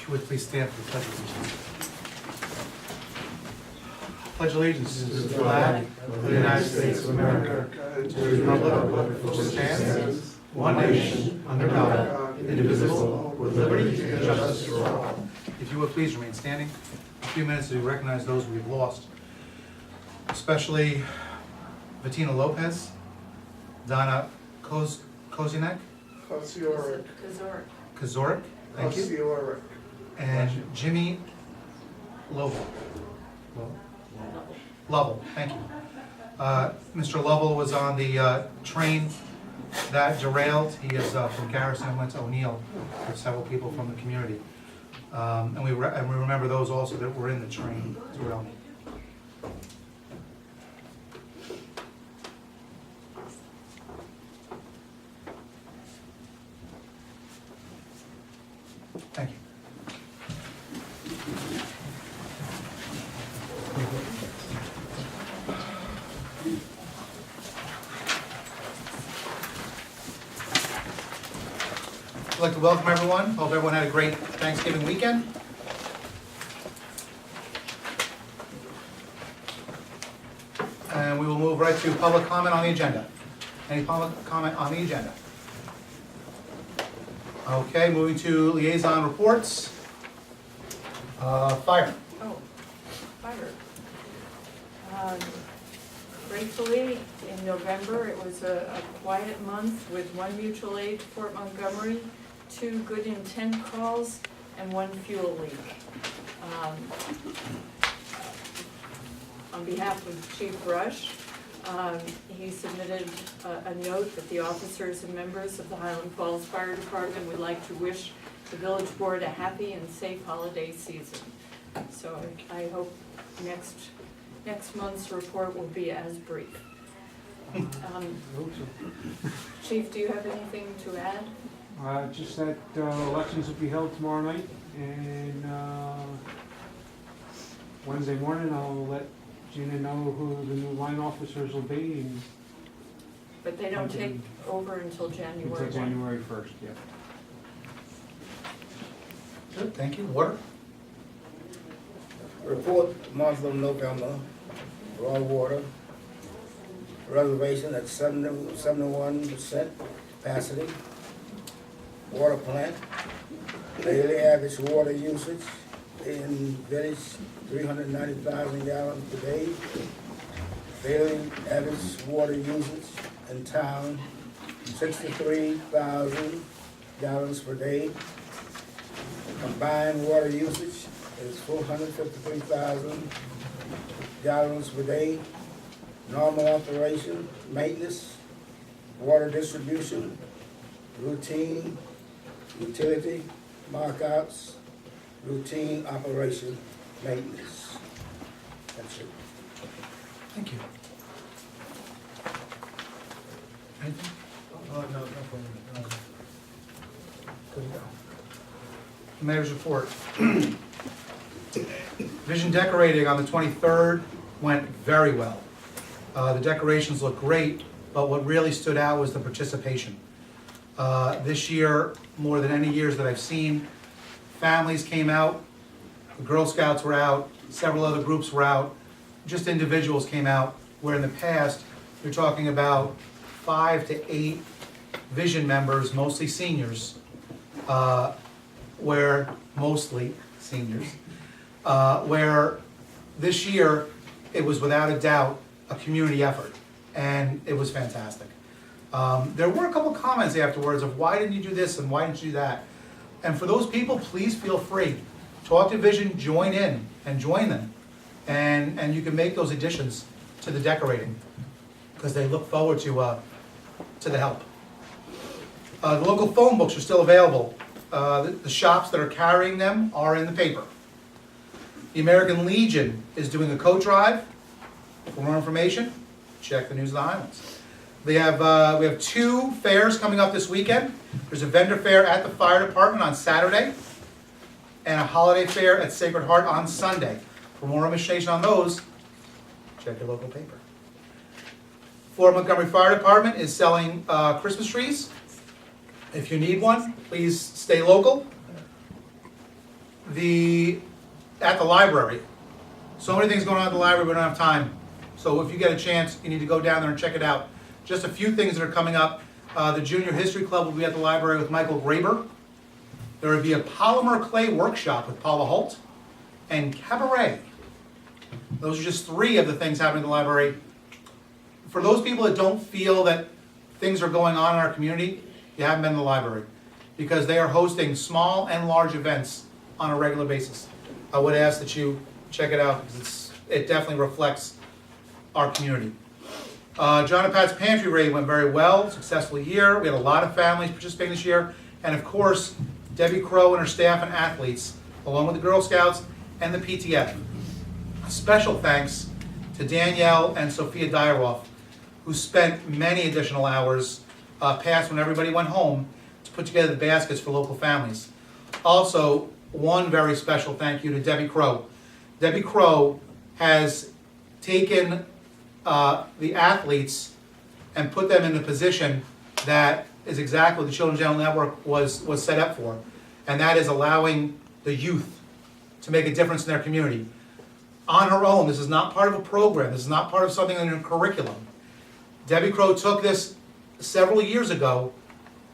you would please stand for the pledge of allegiance. Pledge allegiance to the flag of the United States of America, to the republic for which it stands, one nation, under God, indivisible, with liberty and justice for all. If you would please remain standing, a few minutes to recognize those we've lost, especially Bettina Lopez, Donna Kozinek, Kazorik, thank you, and Jimmy Lovell. Lovell, thank you. Mr. Lovell was on the train that derailed. He is from Garrison and went to O'Neill with several people from the community. And we remember those also that were in the train derailment. Thank you. I'd like to welcome everyone. Hope everyone had a great Thanksgiving weekend. And we will move right to public comment on the agenda. Any public comment on the agenda? Okay, moving to liaison reports. Fire. Fire. Gratefully, in November, it was a quiet month with one mutual aid to Fort Montgomery, 2 good intent calls, and 1 fuel leak. On behalf of Chief Rush, he submitted a note that the officers and members of the Highland Falls Fire Department would like to wish the village board a happy and safe holiday season. So I hope next month's report will be as brief. Chief, do you have anything to add? Just that elections will be held tomorrow night, and Wednesday morning I'll let Gina know who the new line officers will be. But they don't take over until January 1. Until January 1st, yeah. Good, thank you. Water? Report month of November, raw water, reservation at 71% capacity. Water plant, daily average water usage in village 390,000 gallons per day. Daily average water usage in town 63,000 gallons per day. Combined water usage is 453,000 gallons per day. Normal operation, maintenance, water distribution, routine, utility, markouts, routine operation, maintenance. That's it. Thank you. Anything? No, no problem. Good to go. Mayor's report. Vision decorating on the 23rd went very well. The decorations look great, but what really stood out was the participation. This year, more than any years that I've seen, families came out, the Girl Scouts were out, several other groups were out, just individuals came out, where in the past, you're talking about 5 to 8 Vision members, mostly seniors, where this year, it was without a doubt a community effort, and it was fantastic. There were a couple comments afterwards of why didn't you do this and why didn't you do that? And for those people, please feel free. Talk to Vision, join in and join them. And you can make those additions to the decorating because they look forward to the help. The local phone books are still available. The shops that are carrying them are in the paper. The American Legion is doing a coat drive. For more information, check the News of the Highlands. We have 2 fairs coming up this weekend. There's a vendor fair at the fire department on Saturday and a holiday fair at Sacred Heart on Sunday. For more information on those, check your local paper. Fort Montgomery Fire Department is selling Christmas trees. If you need one, please stay local. at the library. So many things going on at the library, we don't have time. So if you get a chance, you need to go down there and check it out. Just a few things that are coming up. The Junior History Club will be at the library with Michael Graber. There will be a polymer clay workshop with Paula Holt and cabaret. Those are just 3 of the things happening at the library. For those people that don't feel that things are going on in our community, you haven't been in the library, because they are hosting small and large events on a regular basis. I would ask that you check it out, because it definitely reflects our community. John and Pat's Pantry Raid went very well, successful year. We had a lot of families participating this year, and of course, Debbie Crow and her staff and athletes, along with the Girl Scouts and the PTF. A special thanks to Danielle and Sophia Dyaroff, who spent many additional hours past when everybody went home to put together the baskets for local families. Also, one very special thank you to Debbie Crow. Debbie Crow has taken the athletes and put them in the position that is exactly what the Children's Channel Network was set up for, and that is allowing the youth to make a difference in their community. On her own, this is not part of a program, this is not part of something in her curriculum. Debbie Crow took this several years ago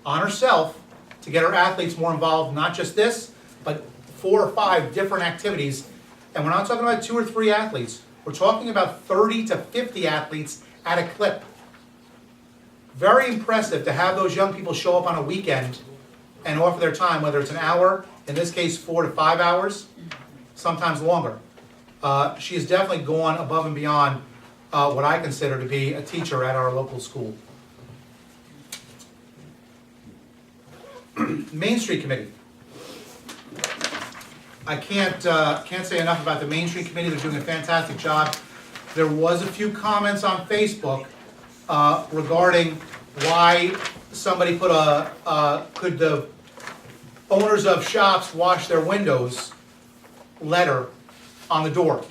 on herself to get her athletes more involved, not just this, but 4 or 5 different activities. And we're not talking about 2 or 3 athletes, we're talking about 30 to 50 athletes at a clip. Very impressive to have those young people show up on a weekend and offer their time, whether it's an hour, in this case 4 to 5 hours, sometimes longer. She has definitely gone above and beyond what I consider to be a teacher at our local school. Main Street Committee. I can't say enough about the Main Street Committee. They're doing a fantastic job. There was a few comments on Facebook regarding why somebody put could the owners of shops wash their windows letter on the door.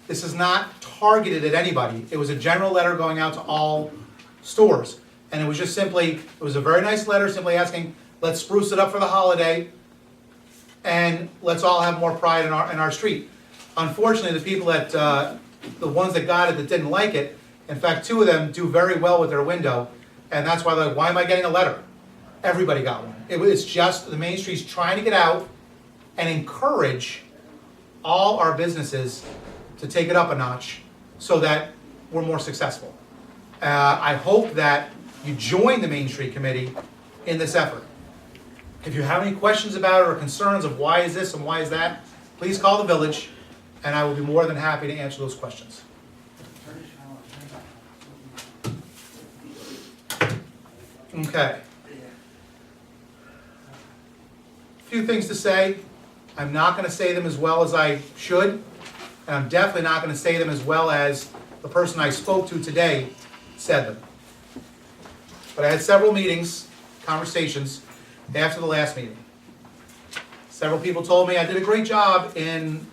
This is not targeted at anybody. It was a general letter going out to all stores. And it was just simply, it was a very nice letter simply asking, let's spruce it up for the holiday and let's all have more pride in our street. Unfortunately, the people that, the ones that got it that didn't like it, in fact, 2 of them do very well with their window, and that's why they're like, why am I getting a letter? Everybody got one. It's just the Main Street's trying to get out and encourage all our businesses to take it up a notch so that we're more successful. I hope that you join the Main Street Committee in this effort. If you have any questions about it or concerns of why is this and why is that, please call the village and I will be more than happy to answer those questions. Okay. A few things to say. I'm not going to say them as well as I should, and I'm definitely not going to say them as well as the person I spoke to today said them. But I had several meetings, conversations, after the last meeting. Several people told me I did a great job in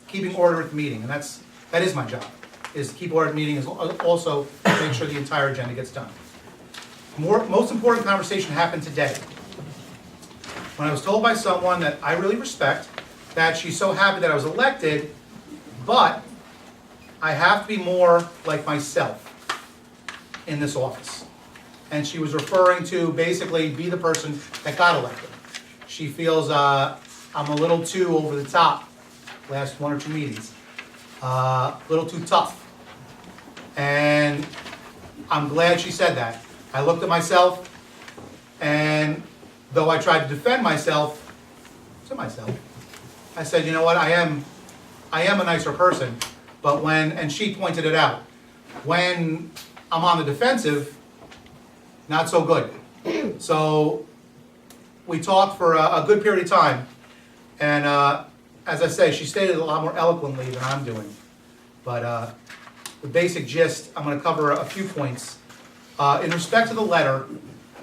keeping order at the meeting, and that is my job, is to keep order at the meeting, is also to make sure the entire agenda gets done. Most important conversation happened today, when I was told by someone that I really respect that she's so happy that I was elected, but I have to be more like myself in this office. And she was referring to basically be the person that got elected. She feels I'm a little too over the top last 1 or 2 meetings, a little too tough. And I'm glad she said that. I looked at myself, and though I tried to defend myself to myself, I said, you know what, I am a nicer person, but and she pointed it out, when I'm on the defensive, not so good. So we talked for a good period of time, and as I say, she stated it a lot more eloquently than I'm doing. But the basic gist, I'm going to cover a few points. In respect to the letter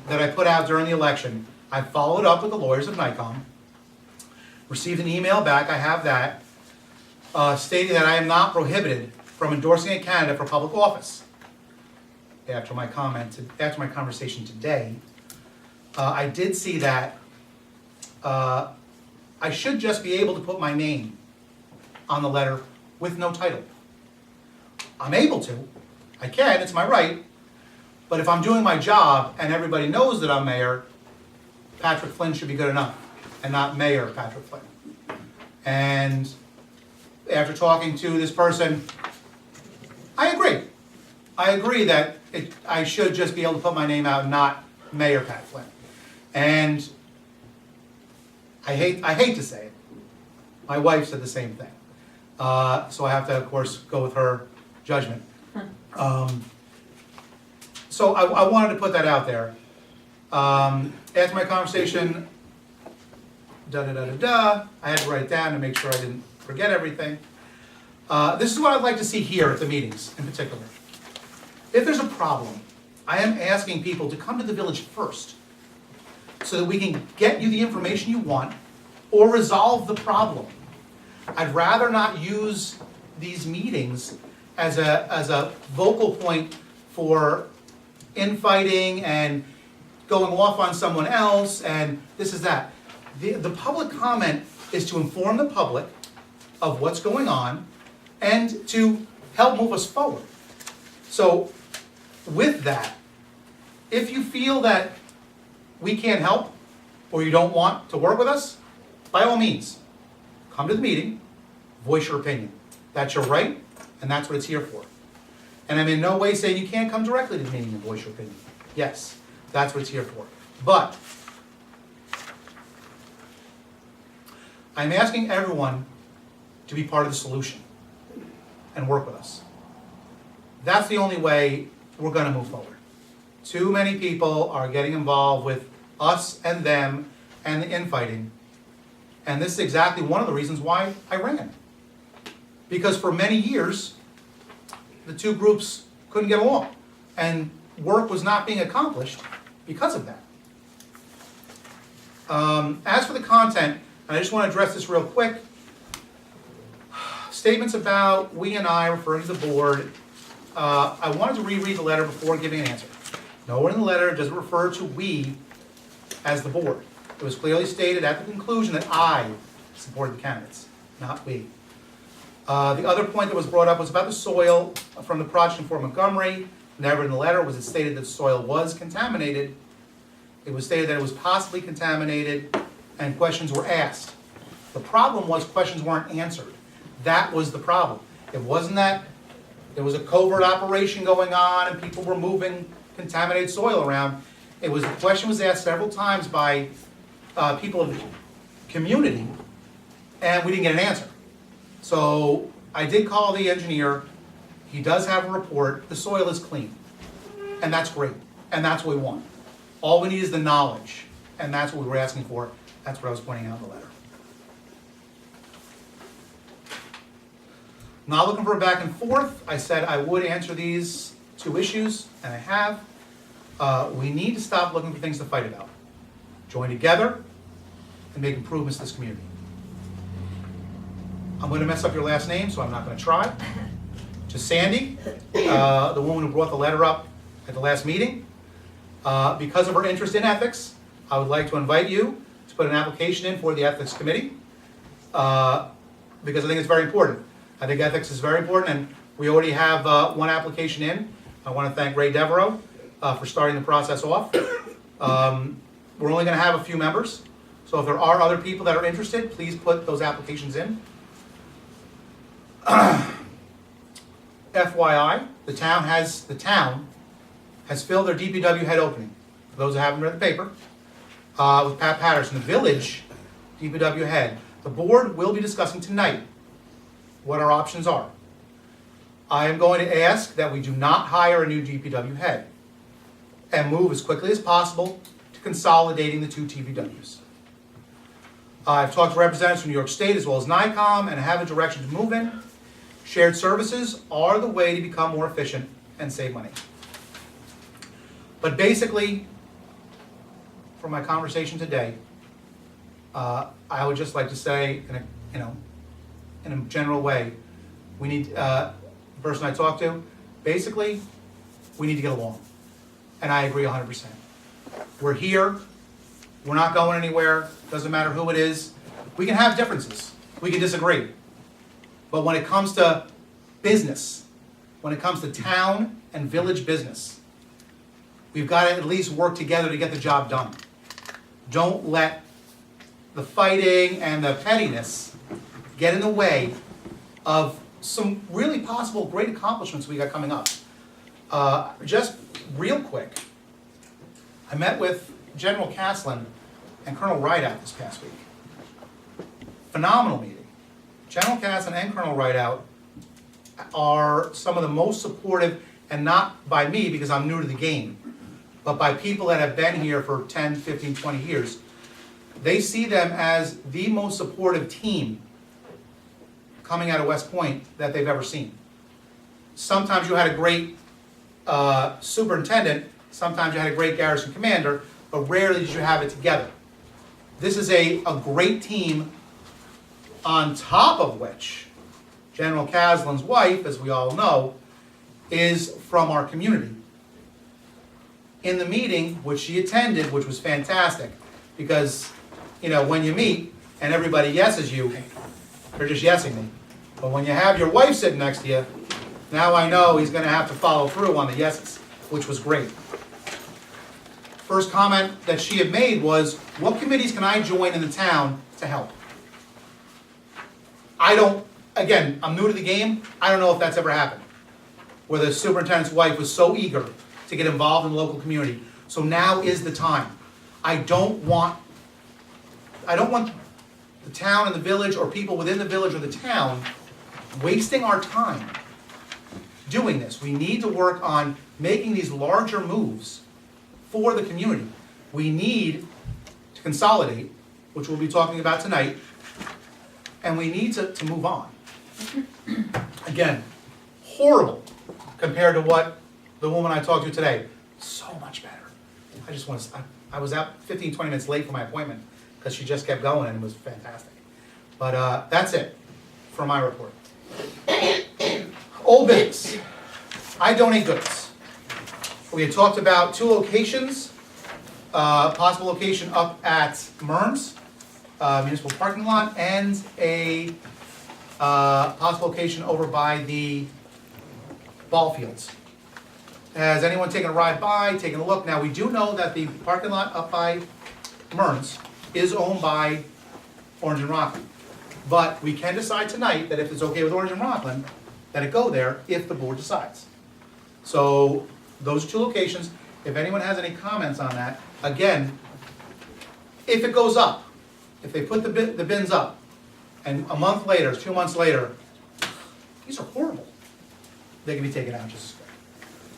that I put out during the election, I followed up with the lawyers of NICOM, received an email back, I have that, stating that I am not prohibited from endorsing a candidate for public office. After my conversation today, I did see that. I I should just be able to put my name on the letter with no title. I'm able to, I can, it's my right, but if I'm doing my job and everybody knows that I'm mayor, Patrick Flynn should be good enough, and not Mayor Patrick Flynn. And after talking to this person, I agree. I agree that I should just be able to put my name out, not Mayor Pat Flynn. And I hate to say it. My wife said the same thing. So I have to, of course, go with her judgment. So I wanted to put that out there. After my conversation, I had to write it down to make sure I didn't forget everything. This is what I'd like to see here at the meetings in particular. If there's a problem, I am asking people to come to the village first so that we can get you the information you want or resolve the problem. I'd rather not use these meetings as a vocal point for infighting and going off on someone else and this is that. The public comment is to inform the public of what's going on and to help move us forward. So with that, if you feel that we can't help or you don't want to work with us, by all means, come to the meeting, voice your opinion. That's your right, and that's what it's here for. And I'm in no way saying you can't come directly to the meeting and voice your opinion. Yes, that's what it's here for. But I'm asking everyone to be part of the solution and work with us. That's the only way we're going to move forward. Too many people are getting involved with us and them and the infighting. And this is exactly one of the reasons why I ran. Because for many years, the two groups couldn't get along. And work was not being accomplished because of that. As for the content, and I just want to address this real quick. Statements about we and I referring to the board. I wanted to reread the letter before giving an answer. Nowhere in the letter does it refer to we as the board. It was clearly stated at the conclusion that I supported the candidates, not we. The other point that was brought up was about the soil from the project in Fort Montgomery. Never in the letter was it stated that the soil was contaminated. It was stated that it was possibly contaminated and questions were asked. The problem was questions weren't answered. That was the problem. It wasn't that there was a covert operation going on and people were moving contaminated soil around. It was, the question was asked several times by people of the community and we didn't get an answer. So I did call the engineer. He does have a report. The soil is clean. And that's great. And that's what we want. All we need is the knowledge. And that's what we were asking for. That's what I was pointing out in the letter. Not looking for a back and forth. I said I would answer these two issues, and I have. We need to stop looking for things to fight about. Join together and make improvements to this community. I'm going to mess up your last name, so I'm not going to try. To Sandy, the woman who brought the letter up at the last meeting, because of her interest in ethics, I would like to invite you to put an application in for the Ethics Committee, because I think it's very important. I think ethics is very important, and we already have one application in. I want to thank Ray Devereaux for starting the process off. We're only going to have a few members, so if there are other people that are interested, please put those applications in. FYI, the town has filled their DPW head opening. For those who haven't read the paper, with Pat Patterson, the village DPW head. The board will be discussing tonight what our options are. I am going to ask that we do not hire a new DPW head and move as quickly as possible to consolidating the two DPWs. I've talked to representatives from New York State as well as NICOM and have a direction to move in. Shared services are the way to become more efficient and save money. But basically, from my conversation today, I would just like to say, in a general way, we need, the person I talked to, basically, we need to get along. And I agree 100%. We're here, we're not going anywhere, doesn't matter who it is. We can have differences, we can disagree. But when it comes to business, when it comes to town and village business, we've got to at least work together to get the job done. Don't let the fighting and the pettiness get in the way of some really possible great accomplishments we got coming up. Just real quick, I met with General Caslin and Colonel Rideout this past week. Phenomenal meeting. General Caslin and Colonel Rideout are some of the most supportive, and not by me because I'm new to the game, but by people that have been here for 10, 15, 20 years. They see them as the most supportive team coming out of West Point that they've ever seen. Sometimes you had a great superintendent, sometimes you had a great garrison commander, but rarely did you have it together. This is a great team, on top of which General Caslin's wife, as we all know, is from our community. In the meeting, which she attended, which was fantastic, because, you know, when you meet and everybody yeses you, they're just yesing me. But when you have your wife sitting next to you, now I know he's gonna have to follow through on the yeses, which was great. First comment that she had made was, what committees can I join in the town to help? Again, I'm new to the game, I don't know if that's ever happened, where the superintendent's wife was so eager to get involved in the local community. So now is the time. I don't want the town and the village, or people within the village or the town, wasting our time doing this. We need to work on making these larger moves for the community. We need to consolidate, which we'll be talking about tonight, and we need to move on. Again, horrible compared to what the woman I talked to today. So much better. I was out 15, 20 minutes late for my appointment because she just kept going and it was fantastic. But that's it for my report. Old business. I donate goods. We had talked about 2 locations, possible location up at Mearns Municipal Parking Lot, and a possible location over by the ball fields. Has anyone taken a ride by, taken a look? Now, we do know that the parking lot up by Mearns is owned by Orange and Rockland. But we can decide tonight that if it's okay with Orange and Rockland, that it go there if the board decides. So, those 2 locations, if anyone has any comments on that, again, if it goes up, if they put the bins up, and a month later, 2 months later, these are horrible, they can be taken out just as quick.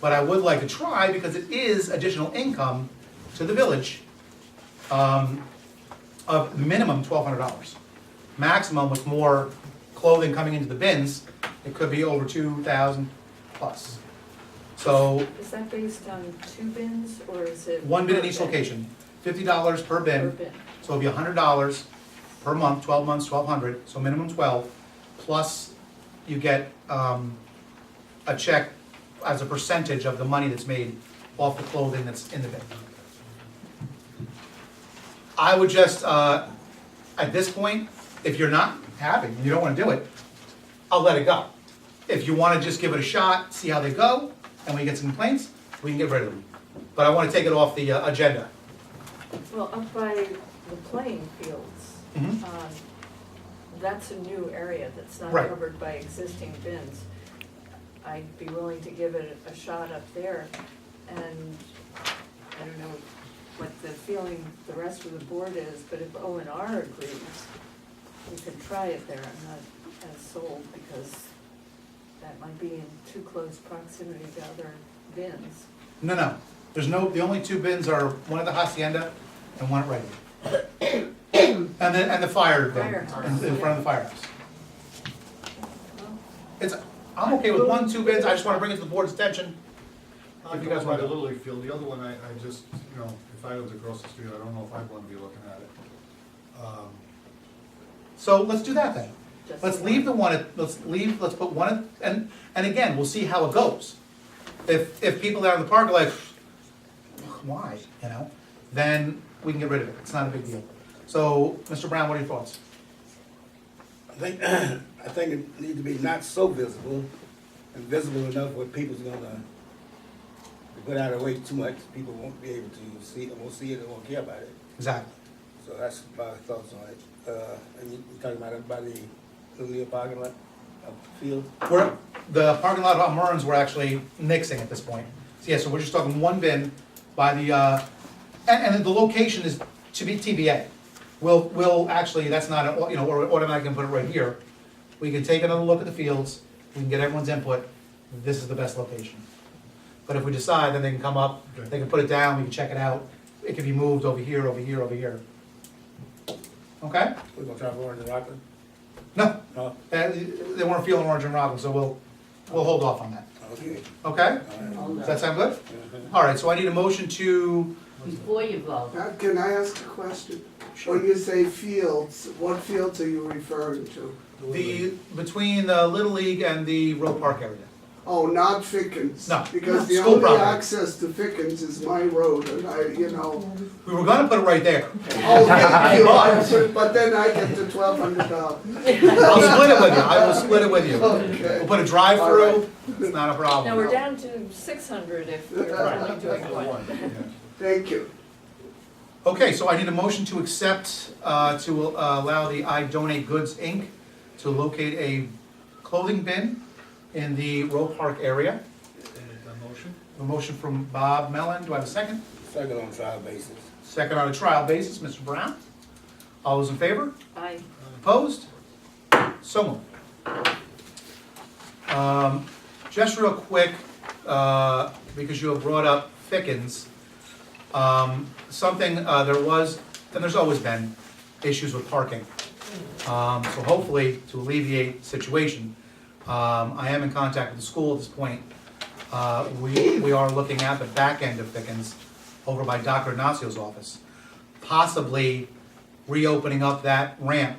But I would like to try, because it is additional income to the village, of minimum $1,200. Maximum, with more clothing coming into the bins, it could be over $2,000 plus. So, Is that based on 2 bins, or is it? 1 bin in per each location, $50 per bin. Per bin. So it'll be $100 per month, 12 months, 1,200, so minimum 12, plus you get a check as a percentage of the money that's made off the clothing that's in the bin. I would just, at this point, if you're not happy, and you don't wanna do it, I'll let it go. If you wanna just give it a shot, see how they go, and we get some complaints, we can get rid of them. But I wanna take it off the agenda. Well, up by the playing fields, Mhm. that's a new area that's not Right. covered by existing bins. I'd be willing to give it a shot up there, and I don't know what the feeling the rest of the board is, but if O&R agrees, we could try it there. I'm not as sold, because that might be in too close proximity to other bins. No, the only 2 bins are one at the Hacienda and one at Reading. And the fire bin, Firehouse, in front of the firehouse. Well, I'm okay with 1, 2 bins, I just wanna bring it to the board's attention. I If you go guys by want the to- Little League field, the other one, I just, you know, if I lived across the street, I don't know if I'd wanna be looking at it. So let's do that then. just Let's the leave one. let's put one, and again, we'll see how it goes. If people that are in the park are like, why, you know, then we can get rid of it, it's not a big deal. So, Mr. Brown, what are your thoughts? I think it needs to be not so visible, and visible enough where people's gonna put out of way too much, people won't be able to see it, won't see it, or won't care about it. Exactly. So that's my thoughts on it. And you talking about it by the Lillia parking lot, field? The parking lot of Murns, we're actually nixing at this point. So yeah, so we're just talking one bin by the, and the location is to be TBA. We'll actually, that's not, we're automatically gonna put it right here. We can take another look at the fields, we can get everyone's input, this is the best location. But if we decide, then they can come up, they can put it down, we can check it out, it can be moved over here, over here, over here. Okay? We're gonna try for Orange and Rockland? No, No? they weren't feeling Orange and Rockland, so we'll hold off on that. Okay. Okay? All right. Does that sound good? Mhm. All right, so I need a motion to, Before you vote, Can I ask a question? When you say fields, what fields are you referring to? between the Little League and the Roe Park area. Oh, not Fickens? No, Because the school only property. access to Fickens is my road, and We were gonna put it right there. Oh, thank you, but then I get the $1,200. I'll split it with you, I will split it with you. We'll Okay, put a drive-through, it's not a problem. Now, we're down to 600 if we're only doing one. thank you. Okay, so I need a motion to accept, to allow the I Donate Goods, Inc. to locate a clothing bin in the Roe Park area. A motion from Bob Mellon, do I have a second? Second on trial basis. Second on a trial basis, Mr. Brown. All those in favor? Aye. Opposed? So moved. Just real quick, because you have brought up Fickens, something, there was, and there's always been, issues with parking. So hopefully, to alleviate the situation, I am in contact with the school at this point. We are looking at the back end of Fickens, over by Dr. Ignacio's office, possibly reopening up that ramp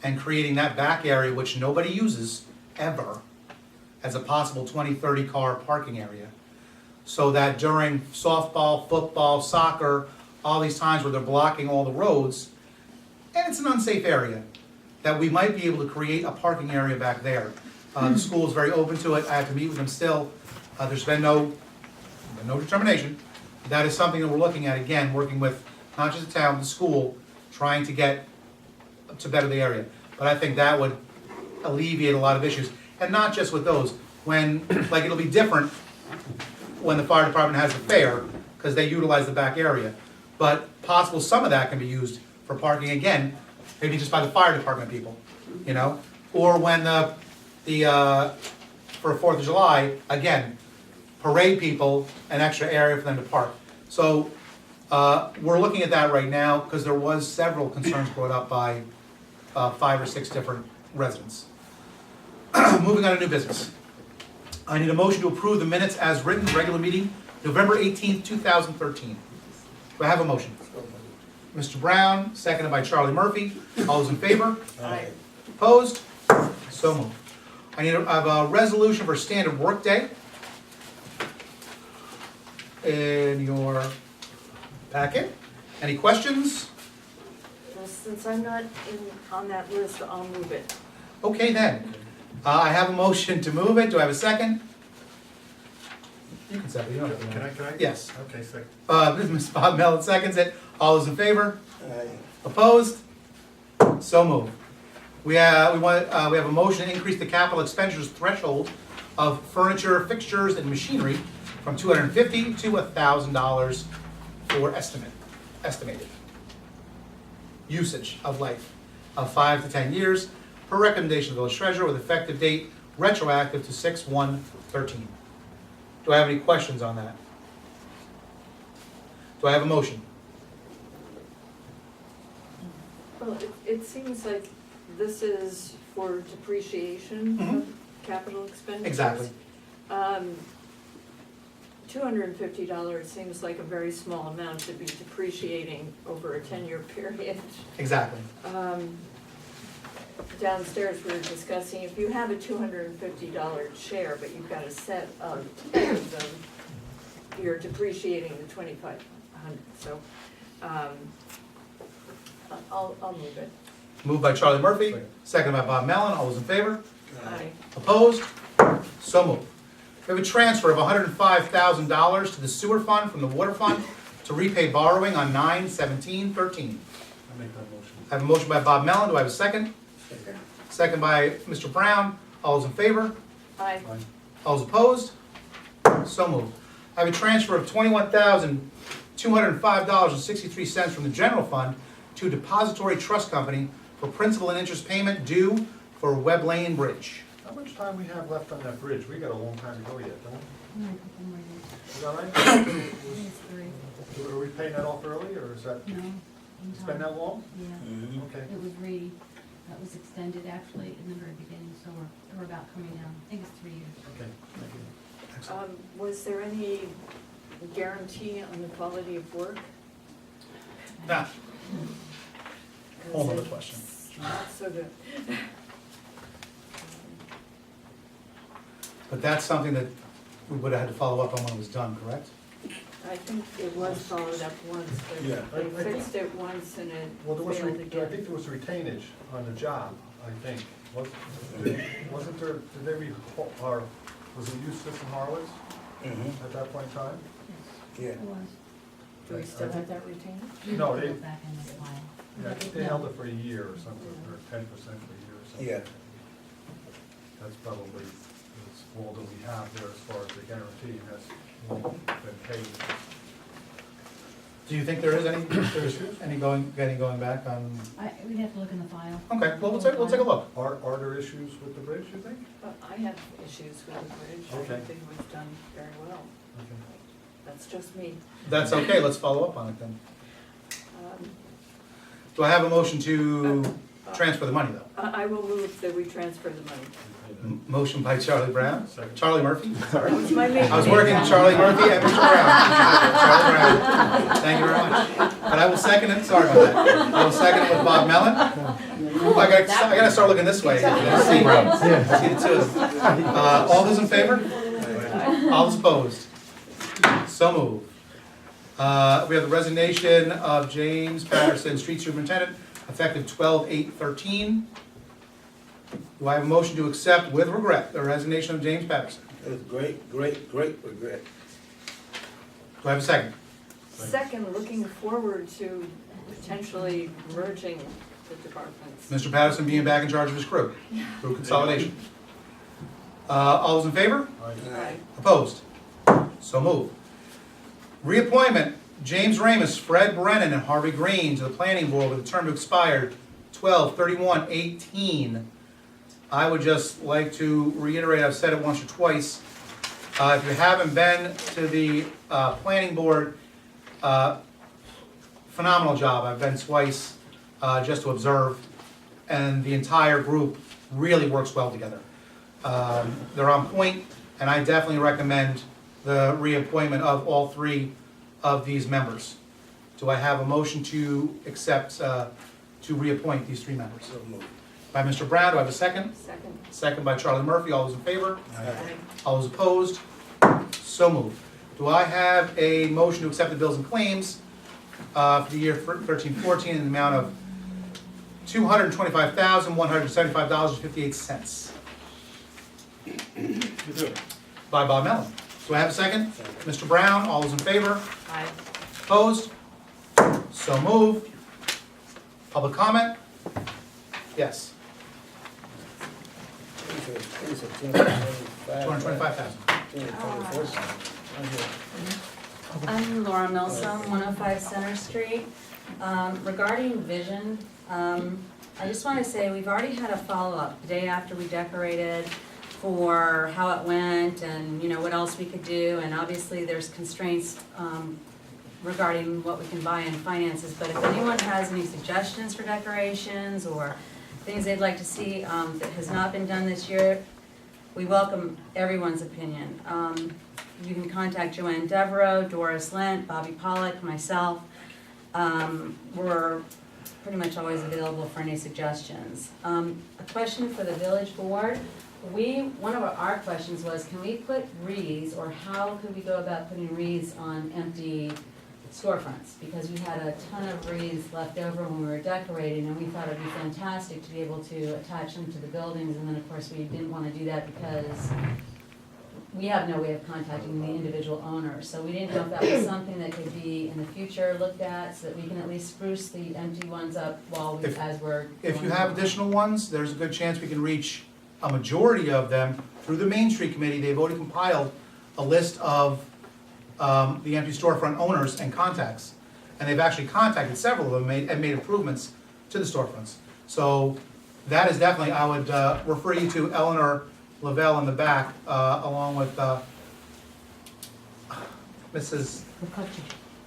and creating that back area, which nobody uses ever, as a possible 20, 30 car parking area. So that during softball, football, soccer, all these times where they're blocking all the roads, and it's an unsafe area, that we might be able to create a parking area back there. The school is very open to it, I have to meet with them still. There's been no determination. That is something that we're looking at, again, working with not just the town, the school, trying to get to better the area. But I think that would alleviate a lot of issues, and not just with those. When, like, it'll be different when the fire department has a fair, because they utilize the back area. But possible some of that can be used for parking again, maybe just by the fire department people, Or when for 4th of July, again, parade people, an extra area for them to park. So, we're looking at that right now, because there was several concerns brought up by 5 or 6 different residents. Moving on to new business. I need a motion to approve the minutes as written, regular meeting, November 18th, 2013. Do I have a motion? Mr. Brown, seconded by Charlie Murphy. All those in favor? Aye. Opposed? So moved. I have a resolution for standard workday in your packet. Any questions? Well, since I'm not on that list, I'll move it. Okay then. I have a motion to move it. Do I have a second? You can second, you don't have to. Can I? Yes. Okay, second. Ms. Bob Mellon seconds it. All those in favor? Aye. Opposed? So moved. We have a motion to increase the capital expenditures threshold of furniture, fixtures, and machinery from $250 to $1,000 for estimated usage of life of 5 to 10 years per recommendation of the village treasurer with effective date retroactive to 6/1/13. Do I have any questions on that? Do I have a motion? Well, it seems like this is for depreciation of capital expenditures. Exactly. $250 seems like a very small amount to be depreciating over a 10-year period. Exactly. Downstairs, we were discussing, if you have a $250 chair, but you've got a set of 10 of them, you're depreciating the 2,500, so, I'll move it. Moved by Charlie Murphy, second by Bob Mellon, all those in favor? Aye. Opposed? So moved. We have a transfer of $105,000 to the sewer fund from the water fund to repay borrowing on 9/17/13. I make that motion. I have a motion by Bob Mellon, do I have a second? Second by Mr. Brown, all those in favor? Aye. Aye. All those opposed? So moved. I have a transfer of $21,205.63 from the general fund to Depository Trust Company for principal and interest payment due for Webb Lane Bridge. How much time we have left on that bridge? We got a long time to go yet, don't we? No, a couple more years. Is that right? I think it's 3. Are we paying that off early, or is that, No. in it's been time. that long? Yeah, Okay. it was that was extended actually in the very beginning, so we're about coming down. I think it's 3 years. Okay, thank you. Was there any guarantee on the quality of work? Nah, 'Cause whole other it's question. Not so good. But that's something that we would have had to follow up on when it was done, correct? I think it was followed up once, Yeah. but I they think- fixed it once and it Well, there was, failed I again. think there was retainage on the job, I think. Wasn't there, did they or was it Eustace and Harwitz Mhm. at that point in time? Yes, Yeah. it was. Do we still have that retained? You No, can they- go back in the file. Yeah, I think they held it for a year or something, or 10% for a year or something. Yeah. That's probably, that's all that we have there as far as the guarantee, and that's all been paid. Do you think there is any going back on? We'd have to look in the file. Okay, well, we'll take a look. Are there issues with the bridge, you think? I have issues with the bridge. I Okay. don't think we've done very well. Okay. That's just me. That's okay, let's follow up on it then. Um, Do I have a motion to transfer the money, though? I will move that we transfer the money. Motion by Charlie Brown, Second. Charlie Murphy, sorry. That was my maiden I was name. working with Charlie Murphy and Mr. Brown. Charlie Brown, thank you very much. But I will second it, sorry about that. I will second it with Bob Mellon. Ooh, I gotta start looking this way. See the two of them. All those in favor? All those opposed? So moved. We have the resignation of James Patterson, street superintendent, effective 12/8/13. Do I have a motion to accept with regret the resignation of James Patterson? It was great regret. Do I have a second? Second, looking forward to potentially merging the departments. Mr. Patterson being back in charge of his crew through consolidation. All those in favor? Aye. Opposed? So moved. Reappointment, James Ramus, Fred Brennan, and Harvey Green to the planning board with a term to expire 12/31/18. I would just like to reiterate, I've said it once or twice, if you haven't been to the planning board, phenomenal job. I've been twice just to observe, and the entire group really works well together. They're on point, and I definitely recommend the reappointment of all three of these members. Do I have a motion to accept, to reappoint these three members? So moved. By Mr. Brown, do I have a second? Second. Second by Charlie Murphy, all those in favor? Aye. All those opposed? So moved. Do I have a motion to accept the bills and claims for the year 13-14 in the amount of $225,175.58? By Bob Mellon. Do I have a second? Mr. Brown, all those in favor? Aye. Opposed? So moved. Public comment? Yes, $225,000. I'm Laura Milsom, 105 Center Street. Regarding vision, I just want to say we've already had a follow-up the day after we decorated for how it went and, you know, what else we could do. And obviously, there's constraints regarding what we can buy in finances. But if anyone has any suggestions for decorations or things they'd like to see that has not been done this year, we welcome everyone's opinion. You can contact Joanne Devereaux, Doris Lent, Bobby Pollock, myself. We're pretty much always available for any suggestions. A question for the village board. One of our questions was, can we put wreaths, or how could we go about putting wreaths on empty storefronts, because we had a ton of wreaths left over when we were decorating, and we thought it'd be fantastic to be able to attach them to the buildings, and then, of course, we didn't wanna do that because we have no way of contacting the individual owners, so we didn't know if that was something that could be in the future looked at, so that we can at least spruce the empty ones up while we, If- as we're. If you going have along. additional ones, there's a good chance we can reach a majority of them through the Main Street Committee. They've already compiled a list of the empty storefront owners and contacts. And they've actually contacted several of them and made improvements to the storefronts. So that is definitely, I would refer you to Eleanor Lavelle in the back, along with Mrs.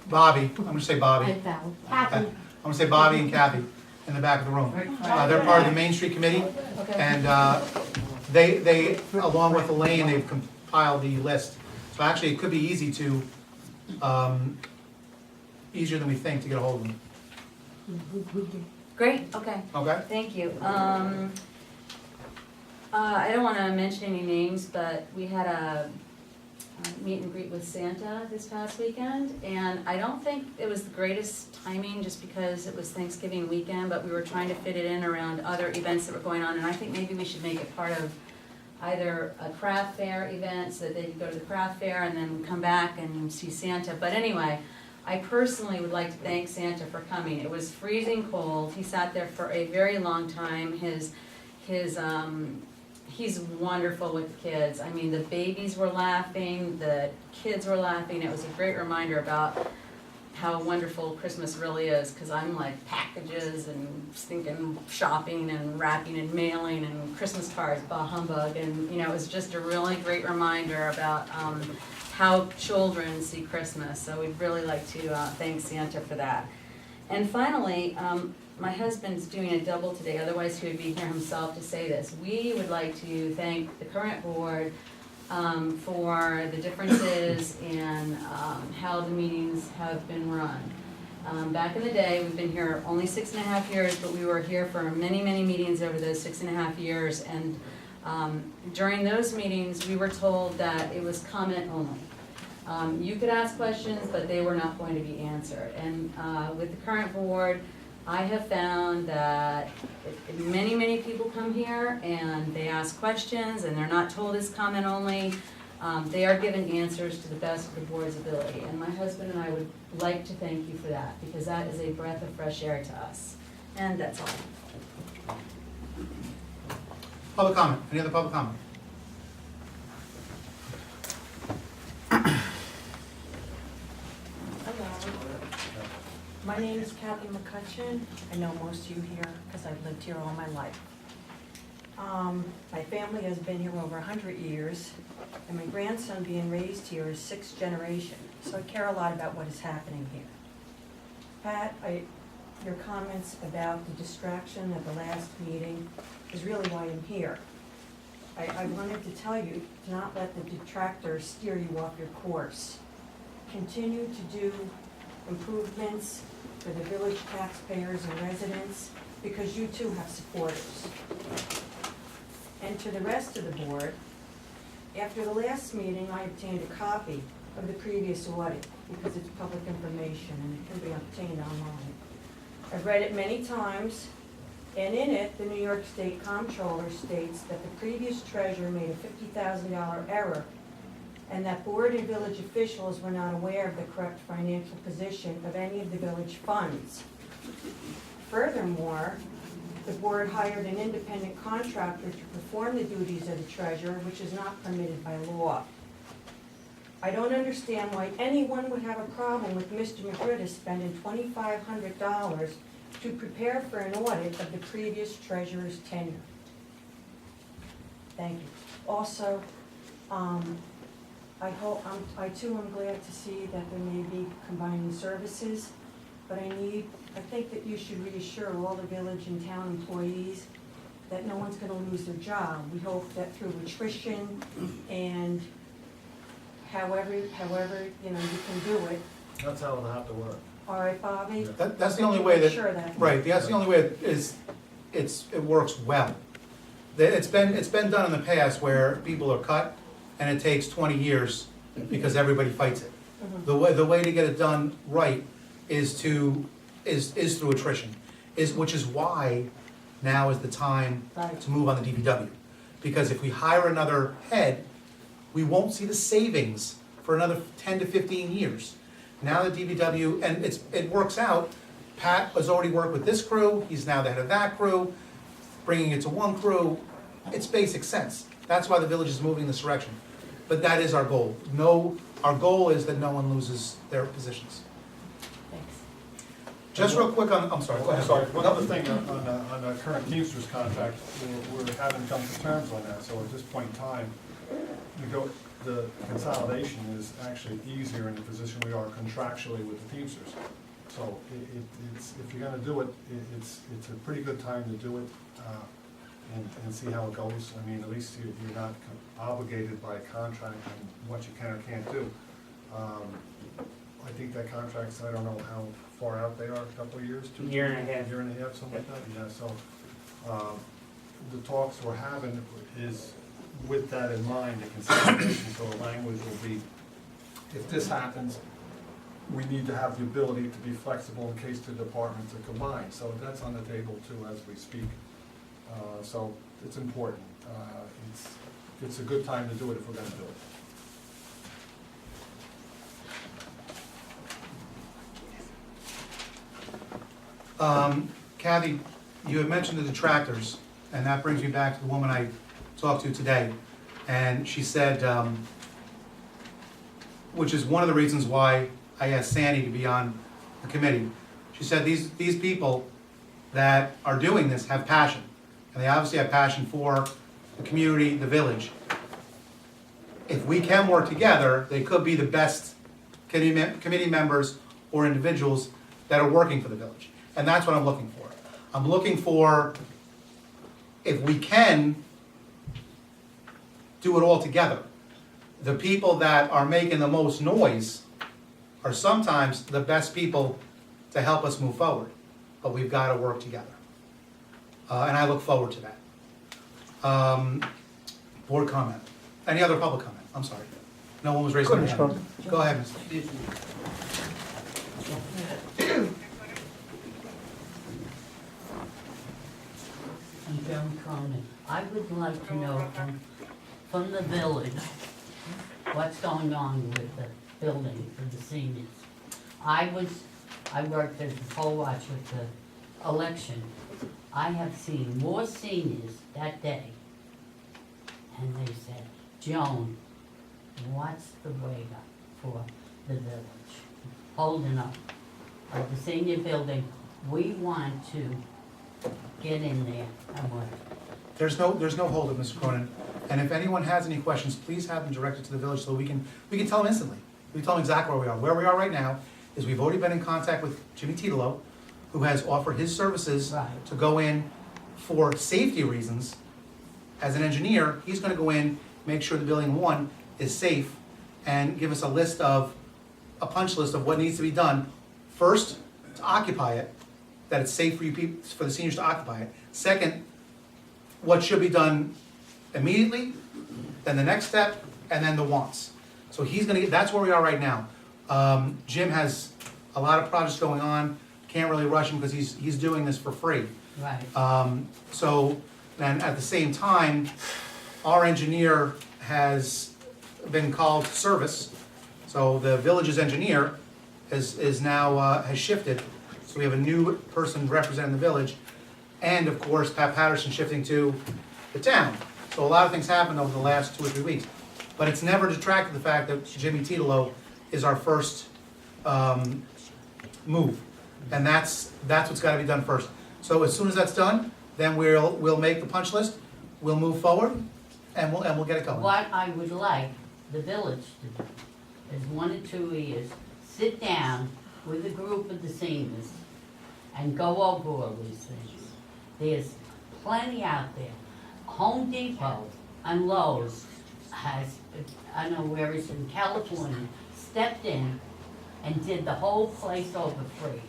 Bobby, I'm gonna say Bobby. I'm gonna say Bobby and Kathy in the back of the room. They're part of the Main Street Committee, Okay. and they, along with Elaine, they've compiled the list. So actually, it could be easy to, easier than we think to get a hold of them, Great, okay. okay? Thank you. I don't wanna mention any names, but we had a meet and greet with Santa this past weekend, and I don't think it was the greatest timing, just because it was Thanksgiving weekend, but we were trying to fit it in around other events that were going on, and I think maybe we should make it part of either a craft fair event, so that they could go to the craft fair and then come back and see Santa. But anyway, I personally would like to thank Santa for coming. It was freezing cold. He sat there for a very long time. He's wonderful with the kids. I mean, the babies were laughing, the kids were laughing. It was a great reminder about how wonderful Christmas really is, because I'm like packages and stinking shopping and wrapping and mailing and Christmas cards, bah humbug. And, you know, it was just a really great reminder about how children see Christmas. So we'd really like to thank Santa for that. And finally, my husband's doing a double today, otherwise he would be here himself to say this. We would like to thank the current board for the differences in how the meetings have been run. Back in the day, we've been here only 6.5 years, but we were here for many, many meetings over those 6.5 years. And during those meetings, we were told that it was comment only. You could ask questions, but they were not going to be answered. And with the current board, I have found that many, many people come here and they ask questions and they're not told it's comment only. They are given answers to the best of the board's ability. And my husband and I would like to thank you for that, because that is a breath of fresh air to us. And that's all. Public comment, any other public comment? Hello. My name is Kathy McCutcheon. I know most of you here because I've lived here all my life. My family has been here over 100 years, and my grandson being raised here is 6th generation, so I care a lot about what is happening here. Pat, your comments about the distraction at the last meeting is really why I'm here. I wanted to tell you to not let the detractors steer you off your course. Continue to do improvements for the village taxpayers and residents, because you too have supporters. And to the rest of the board, after the last meeting, I obtained a copy of the previous audit, because it's public information and it can be obtained online. I've read it many times, and in it, the New York State Comptroller states that the previous treasurer made a $50,000 error, and that board and village officials were not aware of the correct financial position of any of the village funds. Furthermore, the board hired an independent contractor to perform the duties of the treasurer, which is not permitted by law. I don't understand why anyone would have a problem with Mr. Magritta spending $2,500 to prepare for an audit of the previous treasurer's tenure. Thank you. Also, I too am glad to see that there may be combining services, but I think that you should reassure all the village and town employees that no one's gonna lose their job. We hope that through attrition and however, you can do it. That's how it'll have to work. All right, Bobby? That's the only way that, Sure that. right, that's the only way it works well. It's been done in the past where people are cut and it takes 20 years because everybody fights it. The way to get it done right is through attrition, which is why now is the time Right. to move on the DPW. Because if we hire another head, we won't see the savings for another 10 to 15 years. Now the DPW, and it works out, Pat has already worked with this crew, he's now the head of that crew, bringing it to one crew, it's basic sense. That's why the village is moving in this direction. But that is our goal. Our goal is that no one loses their positions. Thanks. Just real quick I'm sorry, go ahead. I'm sorry, one other thing on the current Teamsters contract, we're having come to terms on that, so at this point in time, the consolidation is actually easier in the position we are contractually with the Teamsters. So it's, if you're gonna do it, it's a pretty good time to do it, and see how it goes. I mean, at least you're not obligated by a contract and what you can or can't do. I think that contract's, I don't know how far out they are, a couple of years, Year and a half. Year and a half, something like that, yeah, so, the talks we're having is with that in mind, the consideration, so the language will be, if this happens, we need to have the ability to be flexible in case the departments are combined, so that's on the table too as we speak. So it's important, it's a good time to do it if we're gonna do it. Kathy, you had mentioned the detractors, and that brings me back to the woman I talked to today. And she said, which is one of the reasons why I asked Sandy to be on the committee. She said these people that are doing this have passion. And they obviously have passion for the community, the village. If we can work together, they could be the best committee members or individuals that are working for the village. And that's what I'm looking for. I'm looking for, if we can, do it all together. The people that are making the most noise are sometimes the best people to help us move forward. But we've got to work together. And I look forward to that. Board comment. Any other public comment? I'm sorry. No one was raising their hand. Go ahead, Ms. I'm Joan Cronin. I would like to know from the village, what's going on with the building for the seniors. I worked as a poll watcher at the election. I have seen more seniors that day, and they said, Joan, what's the wait up for the village? Holding up of the senior building, we want to get in there and work. There's no hold up, Mr. Cronin. And if anyone has any questions, please have them directed to the village so we can tell them instantly. We can tell them exactly where we are. Where we are right now is we've already been in contact with Jimmy Titolo, who has offered his services Right. to go in for safety reasons. As an engineer, he's gonna go in, make sure the building one is safe, and give us a punch list of what needs to be done. First, to occupy it, that it's safe for you people, for the seniors to occupy it. Second, what should be done immediately, then the next step, and then the wants. So that's where we are right now. Jim has a lot of projects going on, can't really rush him because he's doing this for free. Right. So then at the same time, our engineer has been called to service. So the village's engineer is now, has shifted. So we have a new person representing the village. And of course, Pat Patterson shifting to the town. So a lot of things happened over the last 2 or 3 weeks. But it's never detracted the fact that Jimmy Titolo is our first move. And that's what's gotta be done first. So as soon as that's done, then we'll make the punch list, we'll move forward, and we'll get it going. What I would like the village to do is 1 or 2 years, sit down with a group of the seniors and go over all these things. There's plenty out there. Home Depot and Lowe's has, I don't know where it's in California, stepped in and did the whole place over free.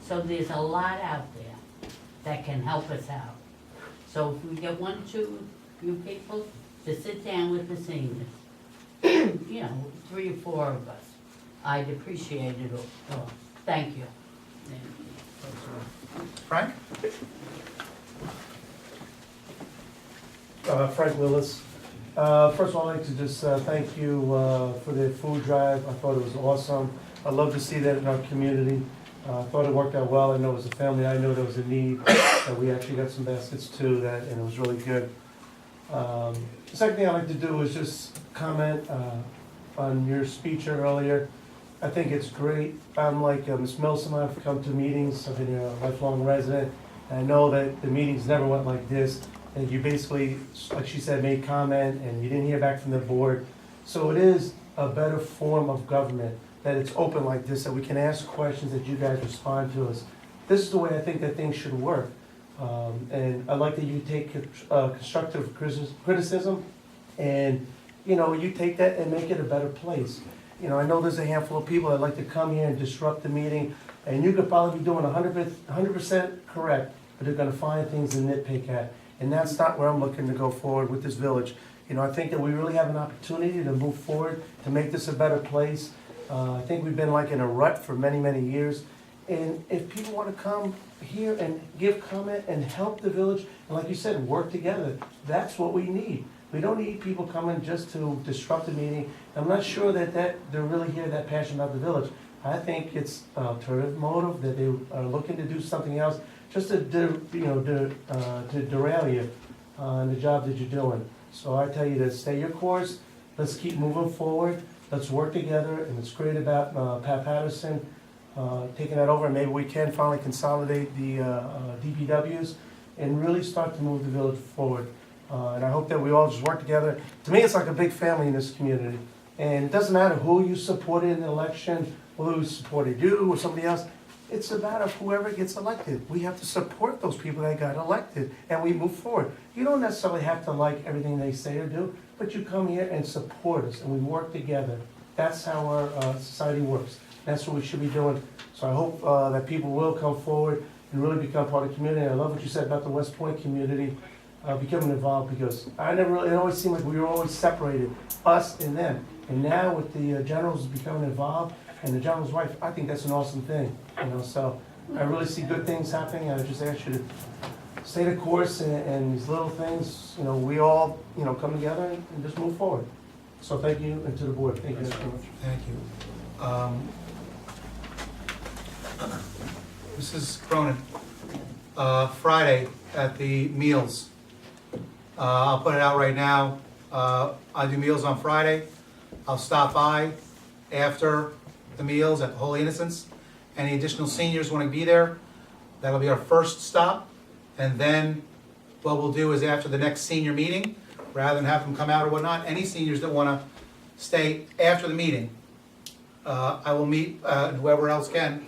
So there's a lot out there that can help us out. So if we get 1 or 2 new people to sit down with the seniors, 3 or 4 of us, I'd appreciate it. Thank you. Frank? Frank Willis. First of all, I'd like to just thank you for the food drive. I thought it was awesome. I love to see that in our community. I thought it worked out well. I know as a family, I know there was a need. We actually got some baskets too, and it was really good. The second thing I'd like to do is just comment on your speech earlier. I think it's great. I'm like Ms. Milsom, I've come to meetings, I've been a lifelong resident, and I know that the meetings never went like this. And you basically, like she said, made comment and you didn't hear back from the board. So it is a better form of government, that it's open like this, that we can ask questions, that you guys respond to us. This is the way I think that things should work. And I like that you take constructive criticism and, you know, you take that and make it a better place. You know, I know there's a handful of people that like to come here and disrupt the meeting, and you could probably be doing 100% correct, but they're gonna find things to nitpick at. And that's not where I'm looking to go forward with this village. You know, I think that we really have an opportunity to move forward, to make this a better place. I think we've been like in a rut for many, many years. And if people want to come here and give comment and help the village, and like you said, work together, that's what we need. We don't need people coming just to disrupt the meeting. I'm not sure that they're really here that passionate about the village. I think it's an alternative motive, that they are looking to do something else, just to derail you on the job that you're doing. So I tell you to stay your course, let's keep moving forward, let's work together, and it's great about Pat Patterson taking that over, and maybe we can finally consolidate the DPWs and really start to move the village forward. And I hope that we all just work together. To me, it's like a big family in this community. And it doesn't matter who you supported in the election, who supported you or somebody else. It's about whoever gets elected. We have to support those people that got elected, and we move forward. You don't necessarily have to like everything they say or do, but you come here and support us, and we work together. That's how our society works. That's what we should be doing. So I hope that people will come forward and really become part of the community. I love what you said about the West Point community becoming involved, because it always seemed like we were always separated, us and them. And now with the generals becoming involved, and the general's wife, I think that's an awesome thing, you know, so I really see good things happening. I just ask you to stay the course, and these little things, you know, we all, you know, come together and just move forward. So thank you, and to the board, thank you so much. Thank you. Mrs. Cronin, Friday at the meals, I'll put it out right now, I do meals on Friday. I'll stop by after the meals at the Holy Innocents. Any additional seniors want to be there, that'll be our first stop. And then what we'll do is after the next senior meeting, rather than have them come out or whatnot, any seniors that want to stay after the meeting, I will meet, whoever else can,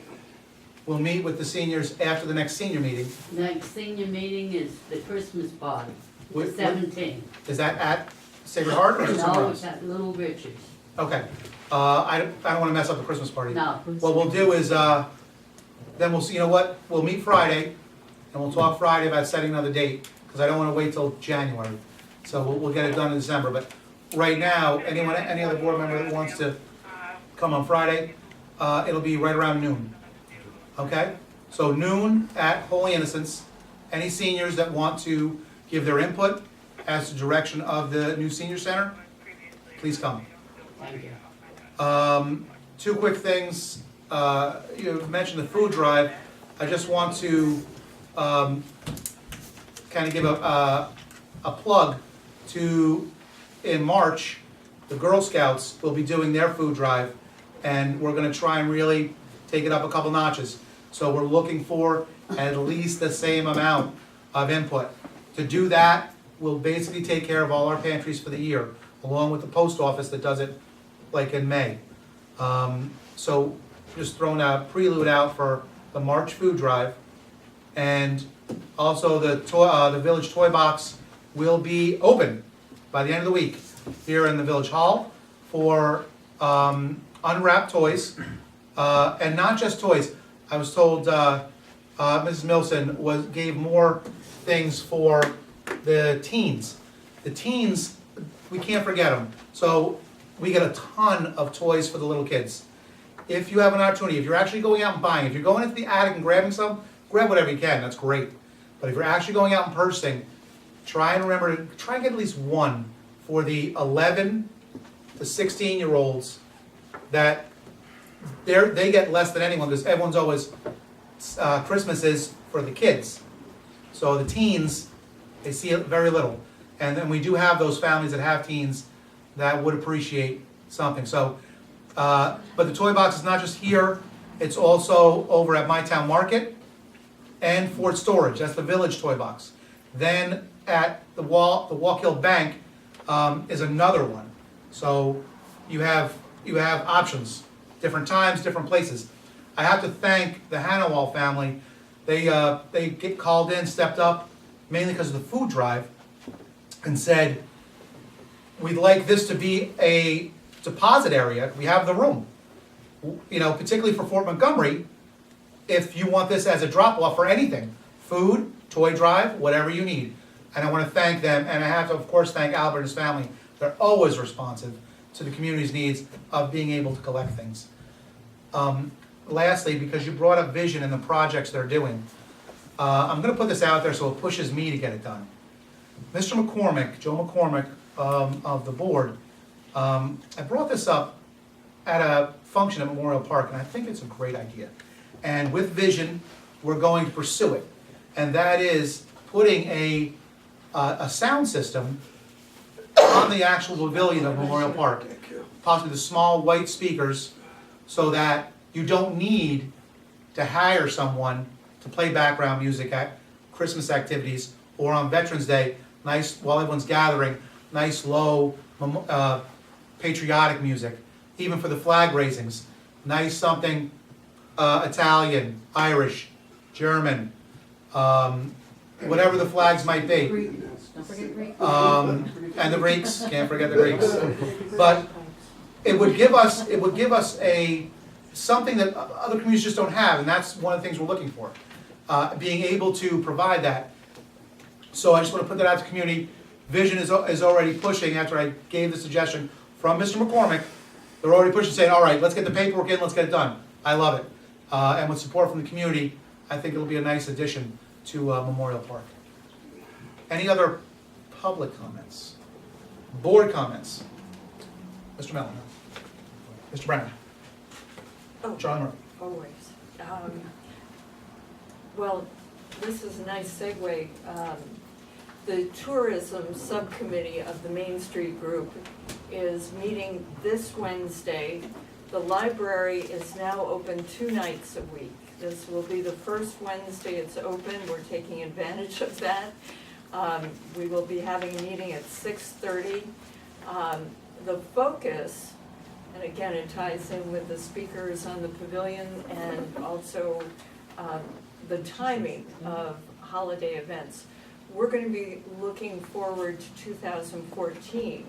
we'll meet with the seniors after the next senior meeting. Next senior meeting is the Christmas party, the What- 17th. Is that at Sacred Heart or is it somewhere No, else? it's at Little Richard's. Okay, I don't want to mess up the Christmas party. No. What we'll do is, then we'll see, you know what, we'll meet Friday, and we'll talk Friday about setting another date, because I don't want to wait till January. So we'll get it done in December, but right now, any other board member that wants to come on Friday, it'll be right around noon. Okay? So noon at Holy Innocents. Any seniors that want to give their input as to direction of the new senior center, please come. Thank you. Two quick things. You mentioned the food drive. I just want to kind of give a plug to, in March, the Girl Scouts will be doing their food drive, and we're going to try and really take it up a couple notches. So we're looking for at least the same amount of input. To do that, we'll basically take care of all our pantries for the year, along with the post office that does it like in May. So just throwing a prelude out for the March food drive. And also the Village Toy Box will be open by the end of the week here in the Village Hall for unwrapped toys, and not just toys. I was told Mrs. Milson gave more things for the teens. The teens, we can't forget them. So we get a ton of toys for the little kids. if you have an opportunity, if you're actually going out and buying, if you're going into the attic and grabbing some, grab whatever you can, that's great. But if you're actually going out and purchasing, try and remember, try and get at least one for the 11 to 16-year-olds that they get less than anyone, because everyone's always, Christmas is for the kids. So the teens, they see it very little. And then we do have those families that have teens that would appreciate something. So, but the toy box is not just here, it's also over at My Town Market and Fort Storage, that's the Village Toy Box. Then at the Walk Hill Bank is another one. So you have options, different times, different places. I have to thank the Hanawal family. They get called in, stepped up, mainly because of the food drive, and said, we'd like this to be a deposit area, we have the room. You know, particularly for Fort Montgomery, if you want this as a drop-off for anything, food, toy drive, whatever you need. And I want to thank them, and I have to, of course, thank Albert and his family. They're always responsive to the community's needs of being able to collect things. Lastly, because you brought up vision and the projects they're doing, I'm going to put this out there so it pushes me to get it done. Mr. McCormick, Joe McCormick of the board, I brought this up at a function at Memorial Park, and I think it's a great idea. And with vision, we're going to pursue it. And that is putting a sound system on the actual pavilion of Memorial Park, possibly the small white speakers, so that you don't need to hire someone to play background music at Christmas activities or on Veterans Day, nice, while everyone's gathering, nice low patriotic music. Even for the flag raisings, nice something Italian, Irish, German, whatever the flags might be. Don't forget Greek. And the Greeks, can't forget the Greeks. But it would give us a something that other communities just don't have, and that's one of the things we're looking for. Being able to provide that. So I just want to put that out to the community. Vision is already pushing, after I gave the suggestion from Mr. McCormick, they're already pushing, saying, all right, let's get the paperwork in, let's get it done. I love it. And with support from the community, I think it'll be a nice addition to Memorial Park. Any other public comments? Board comments? Mr. Mellon? Mr. Brennan? Oh, Charlie Murphy? always. Well, this is a nice segue. The tourism subcommittee of the Main Street Group is meeting this Wednesday. The library is now open 2 nights a week. This will be the first Wednesday it's open. We're taking advantage of that. We will be having a meeting at 6:30. The focus, and again, it ties in with the speakers on the pavilion and also the timing of holiday events. We're going to be looking forward to 2014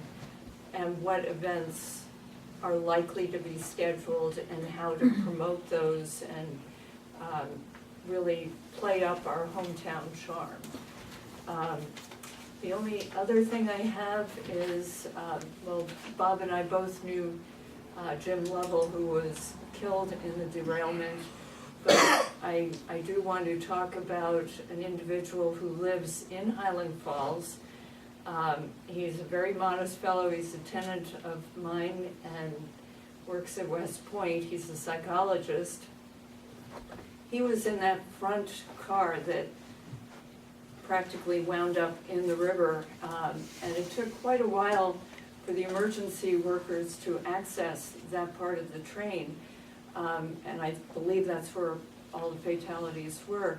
and what events are likely to be scheduled and how to promote those and really play up our hometown charm. The only other thing I have is, well, Bob and I both knew Jim Lovell, who was killed in the derailment. But I do want to talk about an individual who lives in Highland Falls. He's a very modest fellow. He's a tenant of mine and works at West Point. He's a psychologist. He was in that front car that practically wound up in the river, and it took quite a while for the emergency workers to access that part of the train. And I believe that's where all the fatalities were.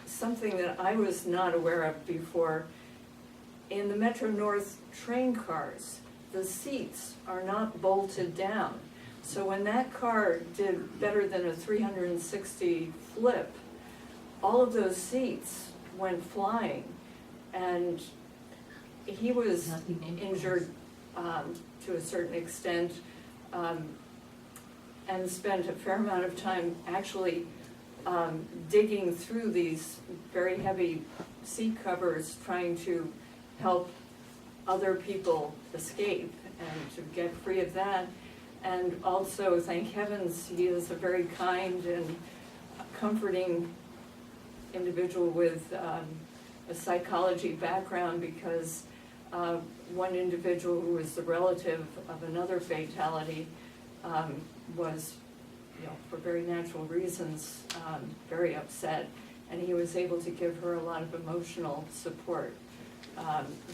Something that I was not aware of before, in the Metro-North train cars, the seats are not bolted down. So when that car did better than a 360 flip, all of those seats went flying. And he was injured to a certain extent, and spent a fair amount of time actually digging through these very heavy seat covers, trying to help other people escape and to get free of that. And also, thank heavens, he is a very kind and comforting individual with a psychology background, because one individual who was the relative of another fatality was, you know, for very natural reasons, very upset, and he was able to give her a lot of emotional support.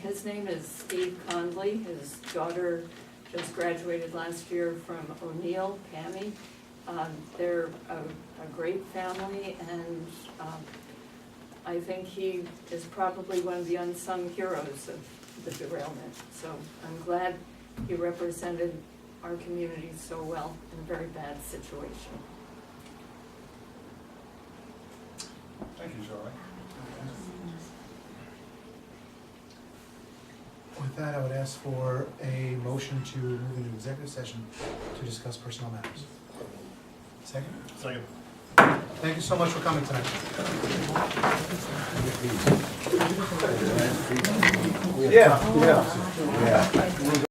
His name is Steve Conley. His daughter just graduated last year from O'Neill, Pammy. They're a great family, and I think he is probably one of the unsung heroes of the derailment. So I'm glad he represented our community so well in a very bad situation. Thank you, Charlie. With that, I would ask for a motion to move into executive session to discuss personnel matters. Second? Second. Thank you so much for coming tonight. Yeah, yeah.